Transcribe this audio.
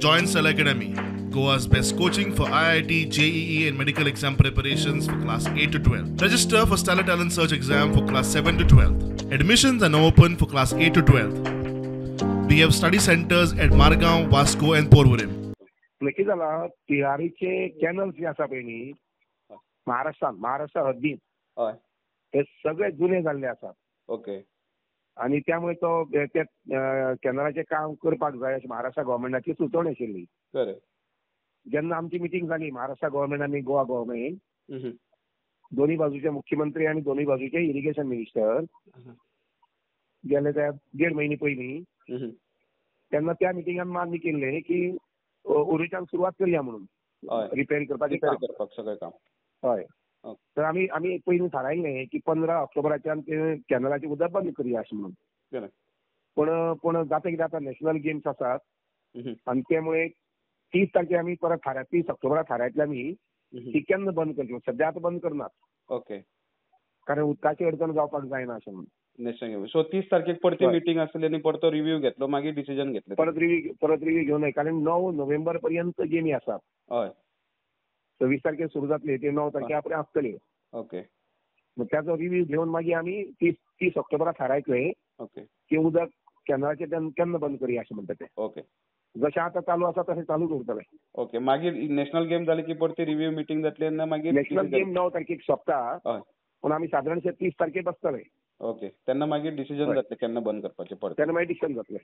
Join Cell Academy, Goa's best coaching for IIT, JEE, and medical exam preparations for class 8 to 12. Register for Stellar Talent Search exam for class 7 to 12. Admissions are now open for class 8 to 12. We have study centers at Margao, Vasco, and Porvorim. नक्की झाला तिहारीचे channels जे आसा पळय न्ही महाराष्ट्र हद्दीत हय ते सगळे जुने जाल्ले आसात. ओके आणि त्यामुळे तो ते कॅनलाचे काम करपाक जाय अशी महाराष्ट्र गव्हर्नमेंटाची सुचोवणी आशिल्ली. खरें जेन्ना आमची मिटींग जाली महाराष्ट्र गव्हर्नमेंट आनी गोवा गव्हर्नमेंट दोन्ही बाजूचे मुख्यमंत्री आणि दोन्ही बाजूचे इरिगेशन मिनिस्टर गेले त्या 1.5 महिने पयलीं तेन्ना त्या मिटिंगान मान्य केल्लें की ओरिजिनल सुरवात करया म्हणून रिपेअर करपाक सगळें काम. हय तर आमी पयलीं थारायल्लें की 15 ऑक्टोबराच्यान ते कॅनलाची उदक बंद करया अशें म्हणून. पण जाता कितें आतां नॅशनल गेम्स आसात आनी त्यामुळे 30 तारखेर आमी परत 30 ऑक्टोबराक थारायतले आमी ती केन्ना बंद करची. सध्या आतां बंद करनात. ओके कारण उदकाची अडचण जावपाक जायना अशें म्हणून. नॅशनल गेम सो 30 तारखेक परती मिटींग आसली आनी परतो रिव्ह्यू घेतलो मागीर डिसिजन घेतलें. परत रिव्ह्यू घेवन कारण 9 नोव्हेंबर पर्यंत गेमी आसात. हय 26 तारखेर सुरू जातली ते 9 तारखे आपण आसतली. ओके मग त्याचो रिव्ह्यू घेवन मागीर आमी 30 ऑक्टोबराक थारायतले ओके की उदक कॅनलाचे केन्ना बंद करया अशें म्हणटा ते. ओके जशें आतां चालू आसा तशें चालू उरतलें. ओके मागीर नॅशनल गेम जाली की परती रिव्ह्यू मिटींग जातली आनी मागीर नॅशनल गेम 9 तारखेक सोंपता. हय पूण आमी सादारणशे 30 तारखेर बसतले. ओके तेन्ना मागीर डिसिजन जातलें केन्ना बंद करपाचें परत. तेन्ना मागीर डिसिजन जातलें.